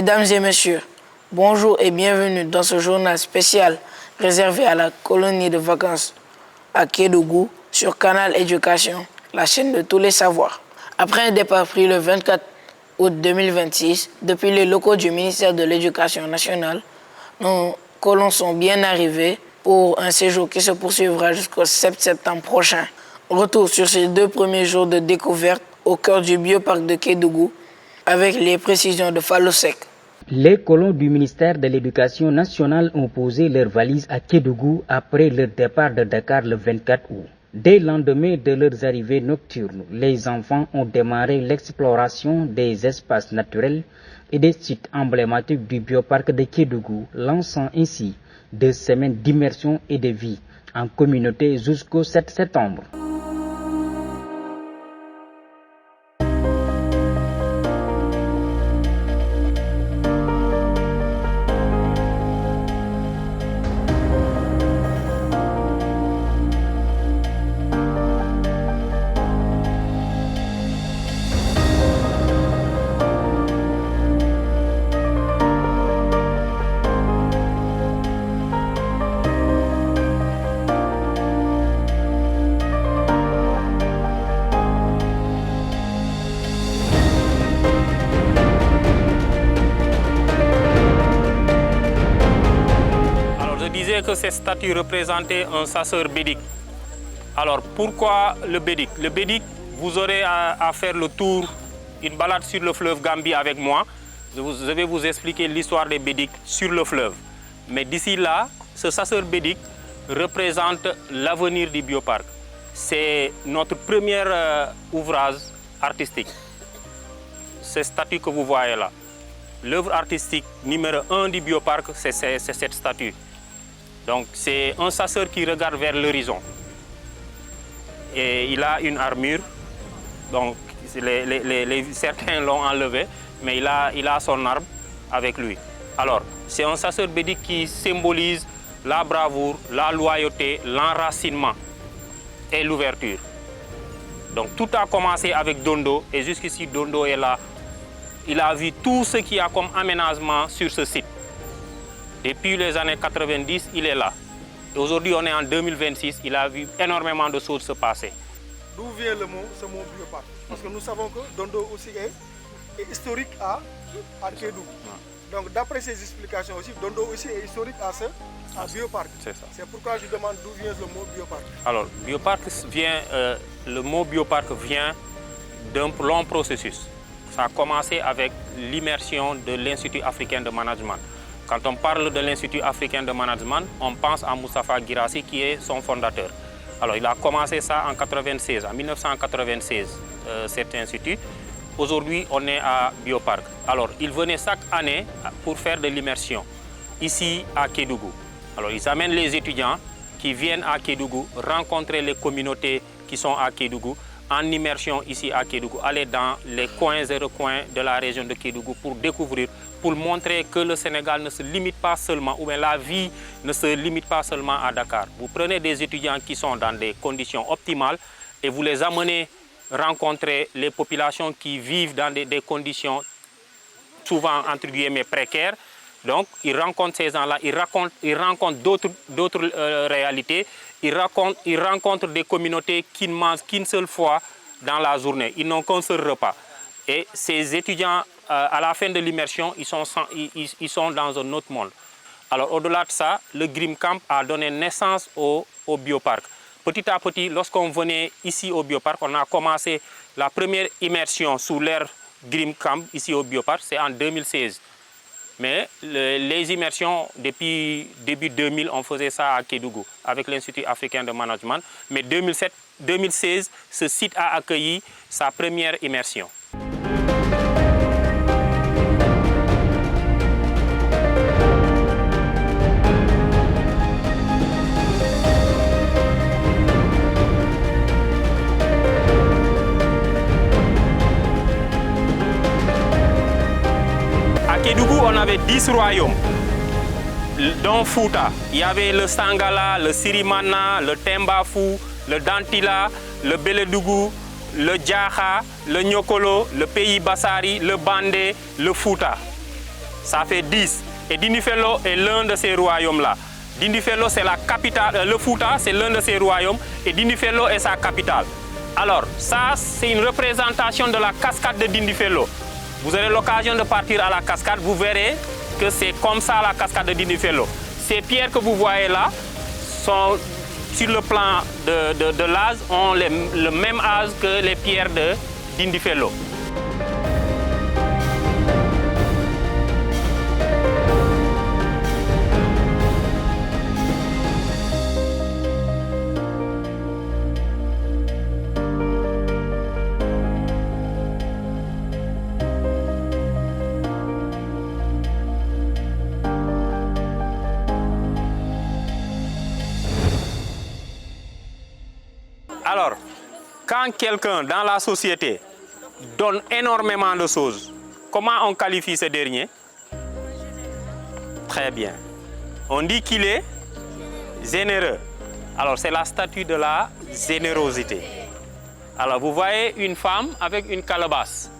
Mesdames et messieurs, bonjour et bienvenue dans ce journal spécial réservé à la colonie de vacances à Kédougou sur Canal Éducation, la chaîne de tous les savoirs. Après un départ pris le 24 août 2026, depuis les locaux du ministère de l'Éducation nationale, nos colons sont bien arrivés pour un séjour qui se poursuivra jusqu'au 7 septembre prochain. Retour sur ces 2 premiers jours de découverte au cœur du bioparc de Kédougou avec les précisions de Fallosek. Les colons du ministère de l'Éducation nationale ont posé leurs valises à Kédougou après leur départ de Dakar le 24 août. Dès le lendemain de leurs arrivées nocturnes, les enfants ont démarré l'exploration des espaces naturels et des sites emblématiques du bioparc de Kédougou, lançant ainsi 2 semaines d'immersion et de vie en communauté jusqu'au 7 septembre. Que cette statue représentait un chasseur bédique. Alors pourquoi le bédique? Le bédique, vous aurez à faire le tour, une balade sur le fleuve Gambie avec moi. Je vais vous expliquer l'histoire des bédiques sur le fleuve. Mais d'ici là, ce chasseur bédique représente l'avenir du bioparc. C'est notre premier ouvrage artistique. Cette statue que vous voyez là. L'œuvre artistique numéro 1 du bioparc, c'est cette statue. Donc c'est un chasseur qui regarde vers l'horizon. Et il a une armure, donc certains l'ont enlevé, mais il a son arme avec lui. Alors, c'est un chasseur bédique qui symbolise la bravoure, la loyauté, l'enracinement et l'ouverture. Donc tout a commencé avec Dondo, et jusqu'ici Dondo est là. Il a vu tout ce qu'il y a comme aménagement sur ce site. Depuis les années 90, il est là. Aujourd'hui, on est en 2026, il a vu énormément de choses se passer. D'où vient ce mot bioparc? Parce que nous savons que Dondo aussi est historique à Kédougou. Donc d'après ces explications aussi, Dondo aussi est historique à bioparc. C'est ça. C'est pourquoi je demande d'où vient le mot bioparc. Alors, le mot bioparc vient d'un long processus. Ça a commencé avec l'immersion de l'Institut africain de management. Quand on parle de l'Institut africain de management, on pense à Moustapha Guirassy qui est son fondateur. Alors il a commencé ça en 1996, cet institut. Aujourd'hui, on est à Bioparc. Alors il venait chaque année pour faire de l'immersion ici à Kédougou. Alors ils amènent les étudiants qui viennent à Kédougou, rencontrer les communautés qui sont à Kédougou, en immersion ici à Kédougou, aller dans les coins et recoins de la région de Kédougou pour découvrir, pour montrer que le Sénégal ne se limite pas seulement, ou bien la vie ne se limite pas seulement à Dakar. Vous prenez des étudiants qui sont dans des conditions optimales et vous les amenez rencontrer les populations qui vivent dans des conditions souvent entre guillemets précaires. Donc ils rencontrent ces gens-là, ils rencontrent d'autres réalités, ils rencontrent des communautés qui ne mangent qu'une seule fois dans la journée, ils n'ont qu'un seul repas. Et ces étudiants, à la fin de l'immersion, ils sont dans un autre monde. Alors au-delà de ça, le Grim Camp a donné naissance au bioparc. Petit à petit, lorsqu'on venait ici au bioparc, on a commencé la première immersion sous l'ère Grim Camp ici au bioparc, c'est en 2016. Mais les immersions, depuis début 2000, on faisait ça à Kédougou, avec l'Institut africain de management. Mais 2016, ce site a accueilli sa première immersion. À Kédougou, on avait 10 royaumes, dont Fouta. Il y avait le Sangala, le Sirimana, le Tembafou, le Dantila, le Beledougou, le Djaha, le Nyokolo, le Pays Bassari, le Bandé, le Fouta. ça fait 10. Et Dindéfelo est l'un de ces royaumes-là. Dindéfelo, c'est la capitale, le Fouta, c'est l'un de ces royaumes, et Dindéfelo est sa capitale. Alors, ça, c'est une représentation de la cascade de Dindéfelo. Vous aurez l'occasion de partir à la cascade, vous verrez que c'est comme ça la cascade de Dindéfelo. Ces pierres que vous voyez là sont, sur le plan de l'âge, ont le même âge que les pierres de Dindéfelo. Alors, quand quelqu'un dans la société donne énormément de choses, comment on qualifie ce dernier? Très bien. On dit qu'il est généreux. Alors, c'est la statue de la générosité. Alors, vous voyez une femme avec une calebasse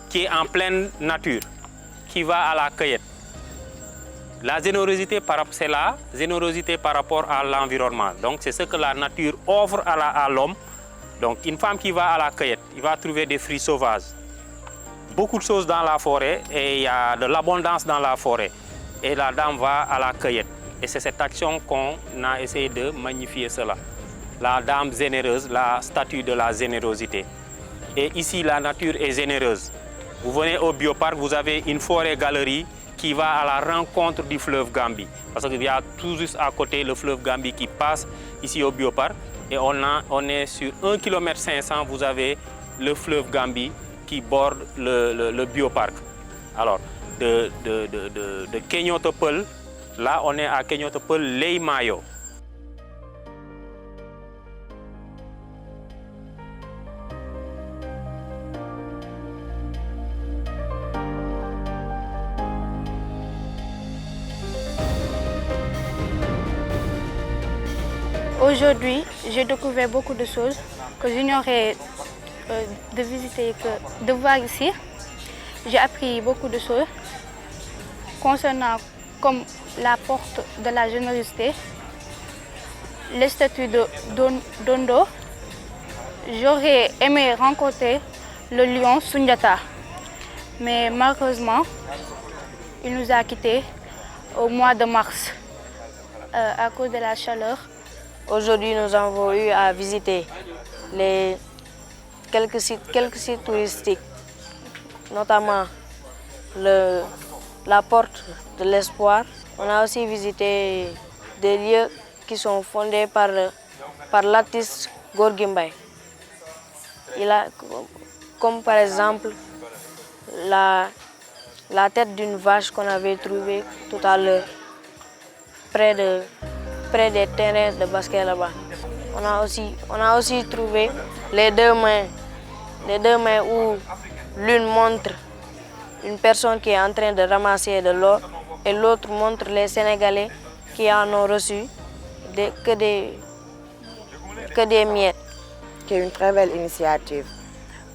qui est en pleine nature, qui va à la cueillette. La générosité, c'est la générosité par rapport à l'environnement. Donc, c'est ce que la nature offre à l'homme. Donc, une femme qui va à la cueillette, il va trouver des fruits sauvages. Beaucoup de choses dans la forêt et il y a de l'abondance dans la forêt. Et la dame va à la cueillette. Et c'est cette action qu'on a essayé de magnifier cela. La dame généreuse, la statue de la générosité. Et ici, la nature est généreuse. Vous venez au bioparc, vous avez une forêt-galerie qui va à la rencontre du fleuve Gambie. Parce qu'il y a tout juste à côté le fleuve Gambie qui passe ici au bioparc. Et on est sur 1,5 km, vous avez le fleuve Gambie qui borde le bioparc. Alors, de Kenyotopel, là on est à Kenyotopel Leimayo. Aujourd'hui, j'ai découvert beaucoup de choses que j'ignorais de visiter, de voir ici. J'ai appris beaucoup de choses concernant comme la porte de la générosité, les statues de Dondo. J'aurais aimé rencontrer le lion Sundiata, mais malheureusement, il nous a quittés au mois de mars à cause de la chaleur. Aujourd'hui, nous avons eu à visiter quelques sites touristiques, notamment la porte de l'espoir. On a aussi visité des lieux qui sont fondés par l'artiste Gorgui Mbaye. Comme par exemple la tête d'une vache qu'on avait trouvée tout à l'heure près des terrains de basket là-bas. On a aussi trouvé les deux mains où l'une montre une personne qui est en train de ramasser de l'or et l'autre montre les Sénégalais qui en ont reçu que des miettes. C'est une très belle initiative.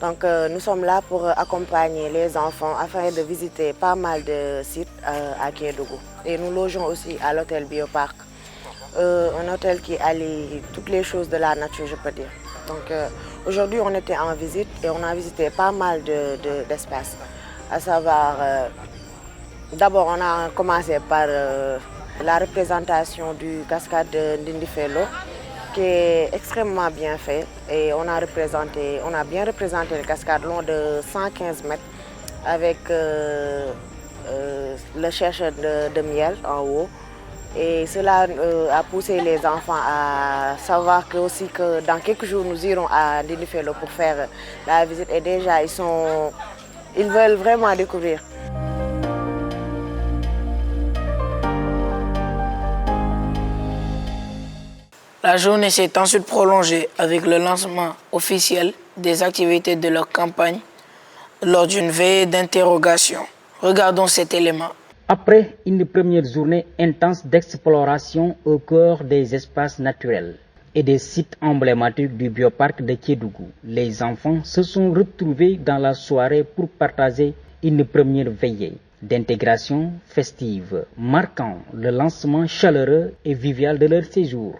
Donc nous sommes là pour accompagner les enfants afin de visiter pas mal de sites à Kédougou. Et nous logeons aussi à l'hôtel Bioparc. Un hôtel qui allie toutes les choses de la nature, je peux dire. Donc aujourd'hui, on était en visite et on a visité pas mal d'espaces. À savoir, d'abord, on a commencé par la représentation du cascade de Dindéfelo, qui est extrêmement bien fait. Et on a bien représenté le cascade long de 115 mètres avec le chercheur de miel en haut. Et cela a poussé les enfants à savoir que dans quelques jours, nous irons à Dindéfelo pour faire la visite. Et déjà, ils veulent vraiment découvrir. La journée s'est ensuite prolongée avec le lancement officiel des activités de leur campagne lors d'une veillée d'interrogation. Regardons cet élément. Après une première journée intense d'exploration au cœur des espaces naturels et des sites emblématiques du bioparc de Kédougou, les enfants se sont retrouvés dans la soirée pour partager une première veillée. d'intégration festive, marquant le lancement chaleureux et vivial de leur séjour.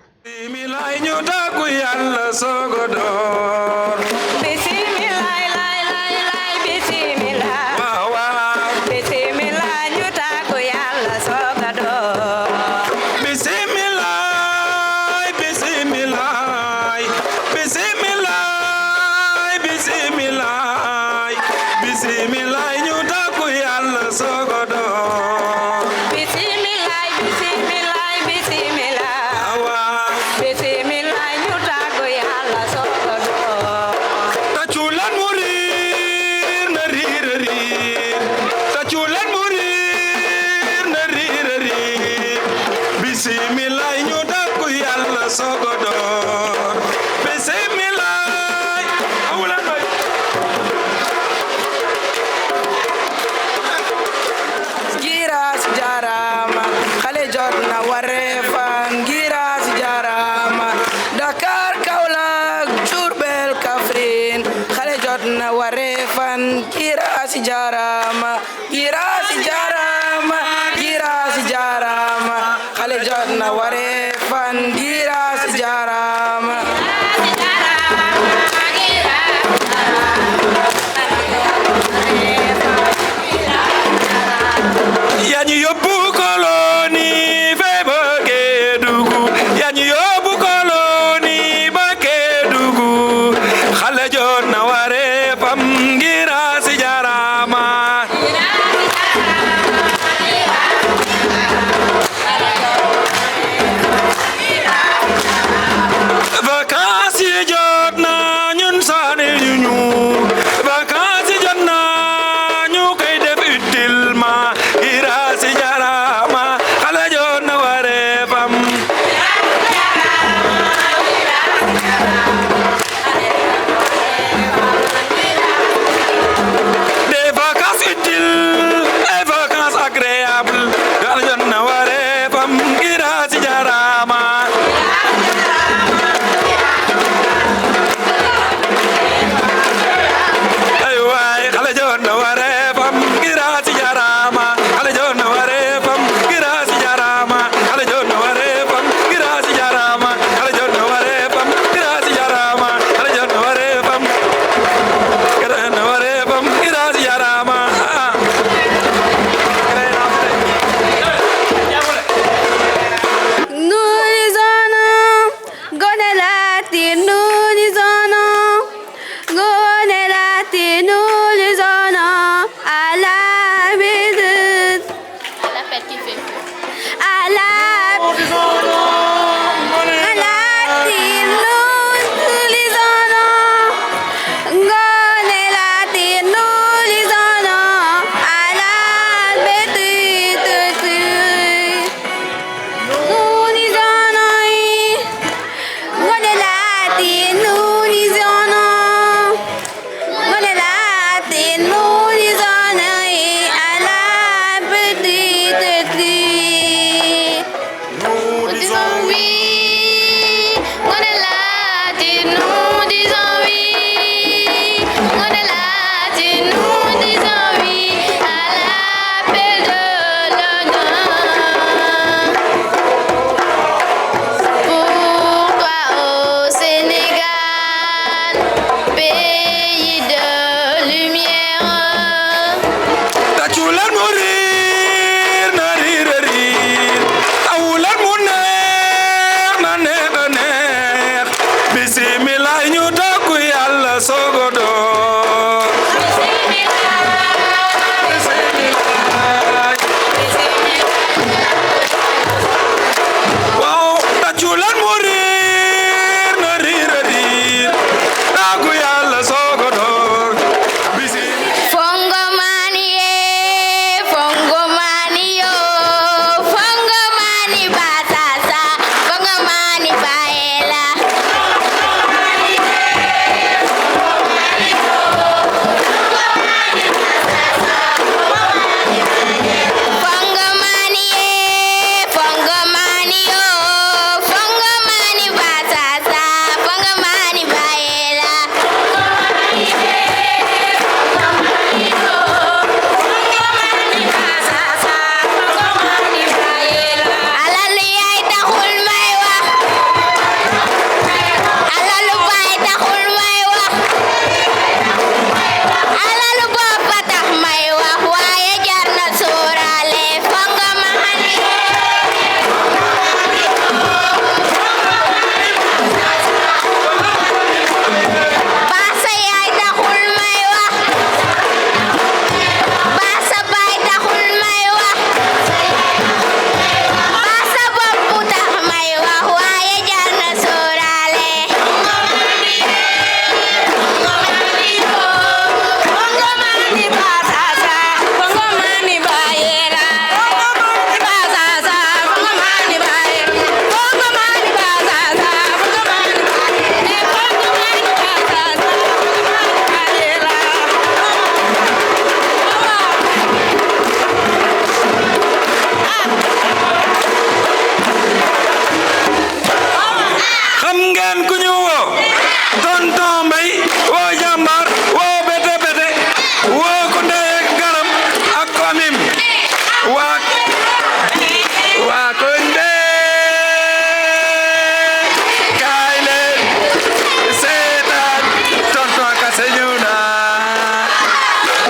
Señuna.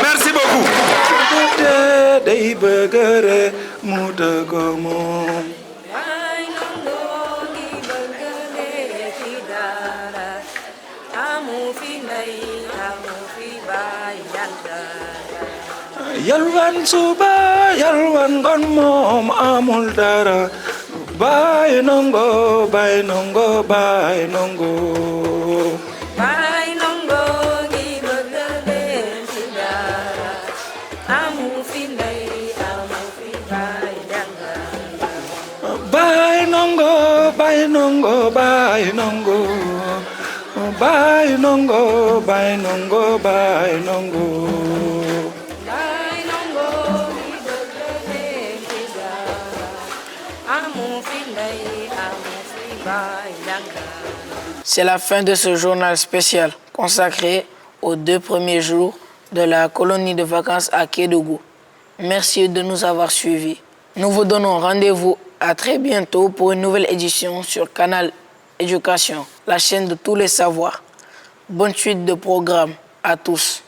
Merci beaucoup. Yalwan suba yalwan gon mom amul dara bay nongo bay nongo bay nongo bay nongo gi bëgg leen ci dara amu fi ndey amu fi bay janga bay nongo bay nongo bay nongo bay nongo bay nongo bay nongo C'est la fin de ce journal spécial consacré aux 2 premiers jours de la colonie de vacances à Kédougou. Merci de nous avoir suivis. Nous vous donnons rendez-vous à très bientôt pour une nouvelle édition sur Canal Éducation, la chaîne de tous les savoirs. Bonne suite de programme à tous.